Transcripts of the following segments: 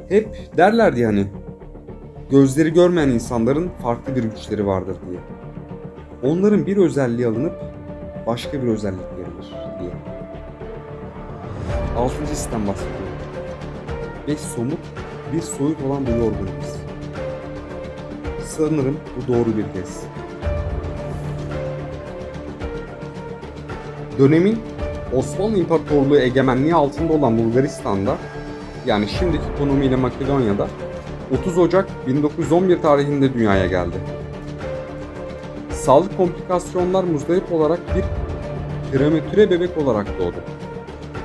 Hep derlerdi yani, gözleri görmeyen insanların farklı bir güçleri vardır diye. Onların bir özelliği alınıp başka bir özellik verilir diye. 6. histen bahsediyorum. 5 somut, bir soyut olan duyu organımız. Sanırım bu doğru bir tez. Dönemin Osmanlı İmparatorluğu egemenliği altında olan Bulgaristan'da, yani şimdiki konumiyle Makedonya'da 30 Ocak 1911 tarihinde dünyaya geldi. Sağlık komplikasyonlar muzdarip olarak bir prematüre bebek olarak doğdu.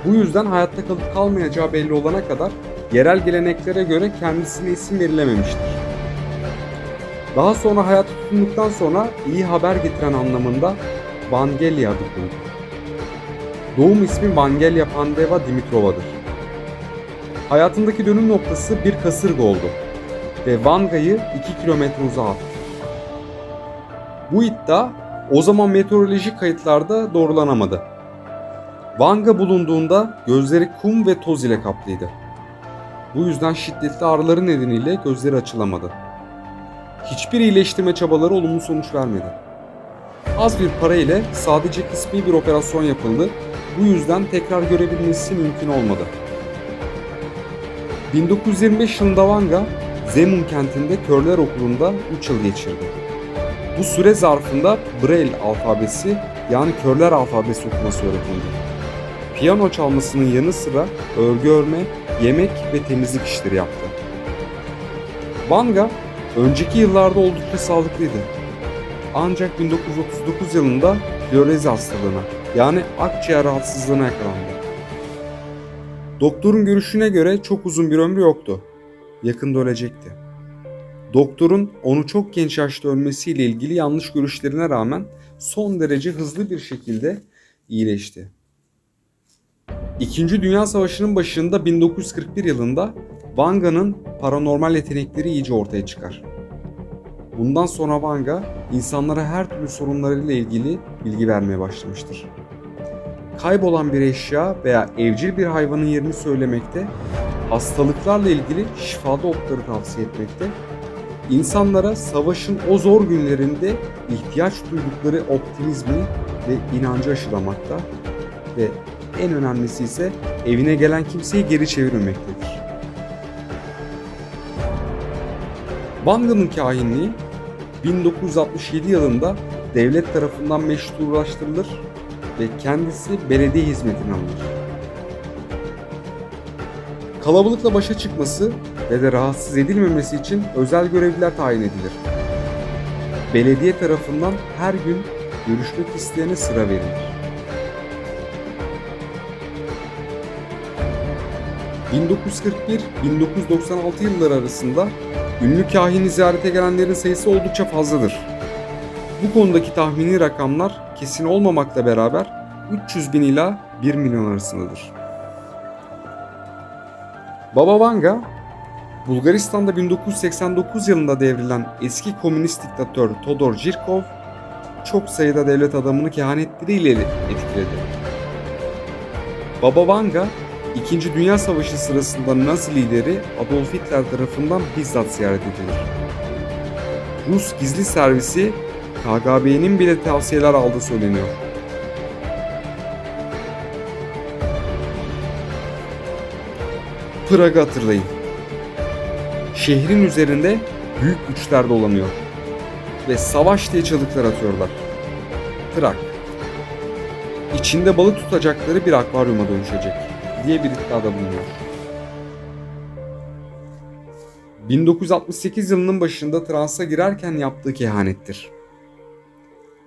Bu yüzden hayatta kalıp kalmayacağı belli olana kadar yerel geleneklere göre kendisine isim verilememiştir. Daha sonra hayata tutunduktan sonra iyi haber getiren anlamında Vangelia adı kondu. Doğum ismi Vangelia Pandeva Dimitrova'dır. Hayatındaki dönüm noktası bir kasırga oldu ve Vanga'yı 2 kilometre uzağa attı. Bu iddia o zaman meteorolojik kayıtlarda doğrulanamadı. Vanga bulunduğunda gözleri kum ve toz ile kaplıydı. Bu yüzden şiddetli ağrıları nedeniyle gözleri açılamadı. Hiçbir iyileştirme çabaları olumlu sonuç vermedi. Az bir para ile sadece kısmi bir operasyon yapıldı. Bu yüzden tekrar görebilmesi mümkün olmadı. 1925 yılında Vanga, Zemun kentinde Körler Okulu'nda 3 yıl geçirdi. Bu süre zarfında Braille alfabesi, yani Körler alfabesi okuması öğretildi. Piyano çalmasının yanı sıra örgü örme, yemek ve temizlik işleri yaptı. Vanga, önceki yıllarda oldukça sağlıklıydı. Ancak 1939 yılında florezi hastalığına, yani akciğer rahatsızlığına yakalandı. Doktorun görüşüne göre çok uzun bir ömrü yoktu. Yakında ölecekti. Doktorun onu çok genç yaşta ölmesiyle ilgili yanlış görüşlerine rağmen son derece hızlı bir şekilde iyileşti. İkinci Dünya Savaşı'nın başında 1941 yılında Vanga'nın paranormal yetenekleri iyice ortaya çıkar. Bundan sonra Vanga, insanlara her türlü sorunlarıyla ilgili bilgi vermeye başlamıştır. Kaybolan bir eşya veya evcil bir hayvanın yerini söylemekte, hastalıklarla ilgili şifalı otları tavsiye etmekte, insanlara savaşın o zor günlerinde ihtiyaç duydukları optimizmi ve inancı aşılamakta ve en önemlisi ise evine gelen kimseyi geri çevirmemektedir. Vanga'nın kahinliği 1967 yılında devlet tarafından meşrulaştırılır ve kendisi belediye hizmetine alınır. Kalabalıkla başa çıkması ve de rahatsız edilmemesi için özel görevliler tayin edilir. Belediye tarafından her gün görüşmek isteyene sıra verilir. 1941-1996 yılları arasında ünlü kahini ziyarete gelenlerin sayısı oldukça fazladır. Bu konudaki tahmini rakamlar kesin olmamakla beraber 300 bin ila 1 milyon arasındadır. Baba Vanga, Bulgaristan'da 1989 yılında devrilen eski komünist diktatör Todor Zhirkov, çok sayıda devlet adamını kehanetleriyle etkiledi. Baba Vanga, İkinci Dünya Savaşı sırasında Nazi lideri Adolf Hitler tarafından bizzat ziyaret edilir. Rus gizli servisi KGB'nin bile tavsiyeler aldığı söyleniyor. Prag'ı hatırlayın. Şehrin üzerinde büyük güçler dolanıyor ve savaş diye çığlıklar atıyorlar. Prag, İçinde balık tutacakları bir akvaryuma dönüşecek diye bir iddiada bulunuyor. 1968 yılının başında transa girerken yaptığı kehanettir.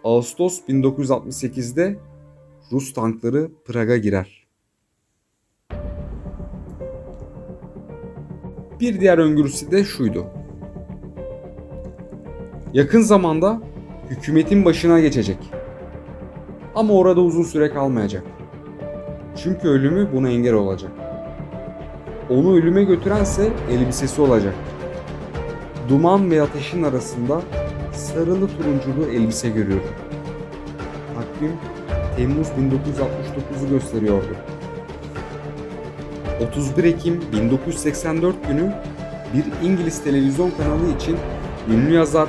Ağustos 1968'de Rus tankları Prag'a girer. Bir diğer öngörüsü de şuydu. Yakın zamanda hükümetin başına geçecek. Ama orada uzun süre kalmayacak. Çünkü ölümü buna engel olacak. Onu ölüme götürense elbisesi olacak. Duman ve ateşin arasında sarılı turunculu elbise görüyordu. Takvim Temmuz 1969'u gösteriyordu. 31 Ekim 1984 günü bir İngiliz televizyon kanalı için ünlü yazar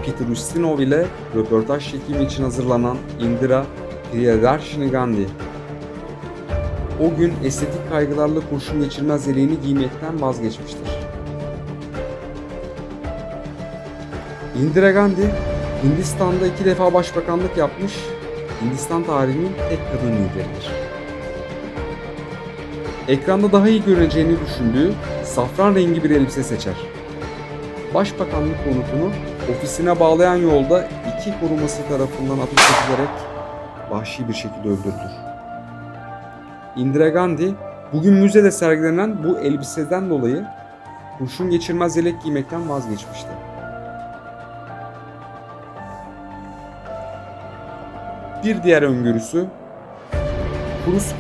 Peter Ustinov ile röportaj çekimi için hazırlanan Indira Priyadarshini Gandhi, o gün estetik kaygılarla kurşun geçirmez yeleğini giymekten vazgeçmiştir. Indira Gandhi, Hindistan'da 2 defa başbakanlık yapmış, Hindistan tarihinin tek kadın lideridir. Ekranda daha iyi görüneceğini düşündüğü safran rengi bir elbise seçer. Başbakanlık konutunu ofisine bağlayan yolda 2 koruması tarafından ateş edilerek vahşi bir şekilde öldürülür. Indira Gandhi, bugün müzede sergilenen bu elbiseden dolayı kurşun geçirmez yelek giymekten vazgeçmişti. Bir diğer öngörüsü, Kursk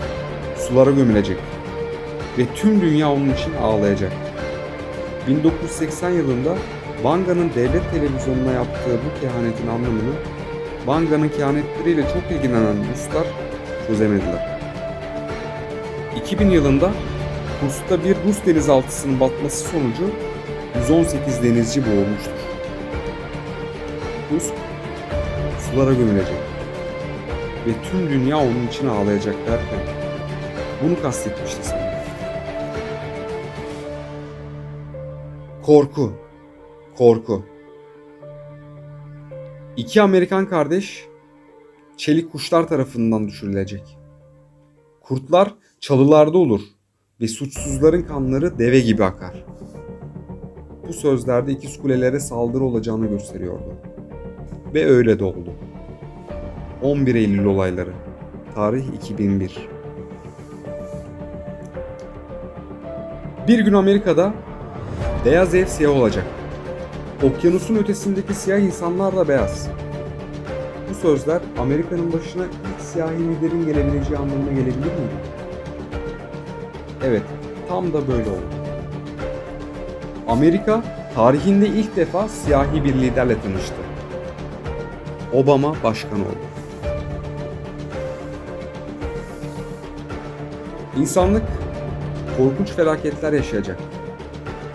sulara gömülecek ve tüm dünya onun için ağlayacak. 1980 yılında Banga'nın devlet televizyonuna yaptığı bu kehanetin anlamını Banga'nın kehanetleriyle çok ilgilenen Ruslar çözemediler. 2000 yılında Kursk'ta bir Rus denizaltısının batması sonucu 118 denizci boğulmuştur. Kursk sulara gömülecek ve tüm dünya onun için ağlayacak derken bunu kastetmişti sanırım. Korku. 2 Amerikan kardeş çelik kuşlar tarafından düşürülecek. Kurtlar çalılarda olur ve suçsuzların kanları deve gibi akar. Bu sözlerde ikiz kulelere saldırı olacağını gösteriyordu. Ve öyle de oldu. 11 Eylül olayları. Tarih 2001. Bir gün Amerika'da beyaz ev siyah olacak. Okyanusun ötesindeki siyah insanlar da beyaz. Bu sözler Amerika'nın başına ilk siyahi liderin gelebileceği anlamına gelebilir miydi? Evet, tam da böyle oldu. Amerika tarihinde ilk defa siyahi bir liderle tanıştı. Obama başkan oldu. İnsanlık korkunç felaketler yaşayacak.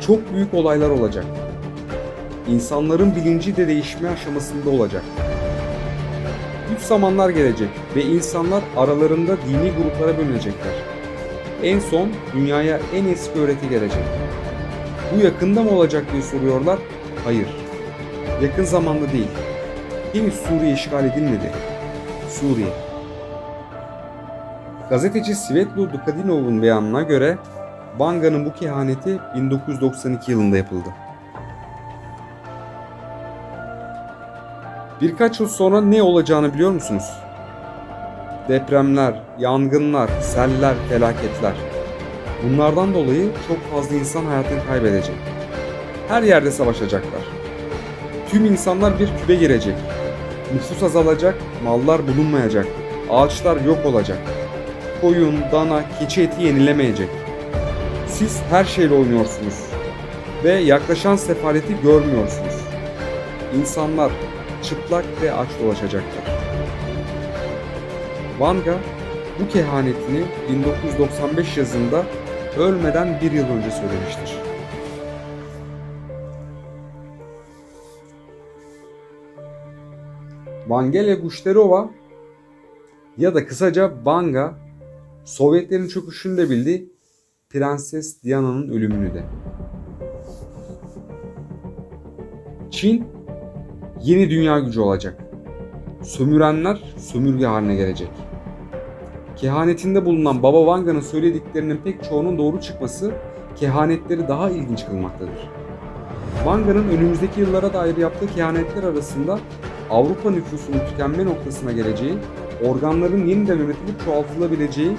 Çok büyük olaylar olacak. İnsanların bilinci de değişme aşamasında olacak. Güç zamanlar gelecek ve insanlar aralarında dini gruplara bölünecekler. En son dünyaya en eski öğreti gelecek. Bu yakında mı olacak diye soruyorlar. Hayır. Yakın zamanda değil. Henüz Suriye işgal edilmedi. Suriye. Gazeteci Svetlo Dukadinov'un beyanına göre Banga'nın bu kehaneti 1992 yılında yapıldı. Birkaç yıl sonra ne olacağını biliyor musunuz? Depremler, yangınlar, seller, felaketler. Bunlardan dolayı çok fazla insan hayatını kaybedecek. Her yerde savaşacaklar. Tüm insanlar bir kübe girecek. Nüfus azalacak, mallar bulunmayacak, ağaçlar yok olacak. Koyun, dana, keçi eti yenilemeyecek. Siz her şeyle oynuyorsunuz ve yaklaşan sefaleti görmüyorsunuz. İnsanlar çıplak ve aç dolaşacaklar. Vanga bu kehanetini 1995 yazında ölmeden 1 yıl önce söylemiştir. Vangele Gushterova ya da kısaca Vanga, Sovyetlerin çöküşünü de bildi, Prenses Diana'nın ölümünü de. Çin yeni dünya gücü olacak. Sömürenler sömürge haline gelecek. Kehanetinde bulunan Baba Vanga'nın söylediklerinin pek çoğunun doğru çıkması kehanetleri daha ilginç kılmaktadır. Vanga'nın önümüzdeki yıllara dair yaptığı kehanetler arasında Avrupa nüfusunun tükenme noktasına geleceği, organların yeniden üretilip çoğaltılabileceği,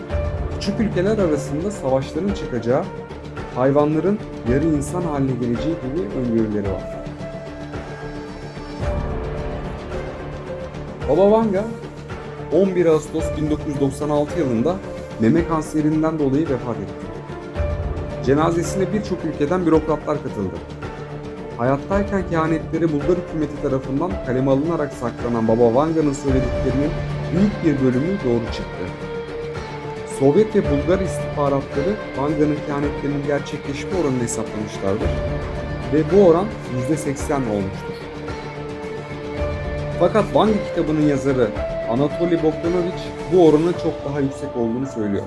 küçük ülkeler arasında savaşların çıkacağı, hayvanların yarı insan haline geleceği gibi öngörüleri var. Baba Vanga 11 Ağustos 1996 yılında meme kanserinden dolayı vefat etti. Cenazesine birçok ülkeden bürokratlar katıldı. Hayattayken kehanetleri Bulgar hükümeti tarafından kaleme alınarak saklanan Baba Vanga'nın söylediklerinin büyük bir bölümü doğru çıktı. Sovyet ve Bulgar istihbaratları Vanga'nın kehanetlerinin gerçekleşme oranını hesaplamışlardır ve bu oran %80 olmuştur. Fakat Vanga kitabının yazarı Anatoly Bogdanovich bu oranın çok daha yüksek olduğunu söylüyor.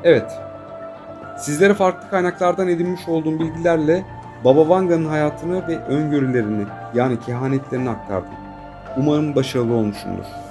Evet, sizlere farklı kaynaklardan edinmiş olduğum bilgilerle Baba Vanga'nın hayatını ve öngörülerini yani kehanetlerini aktardım. Umarım başarılı olmuşumdur.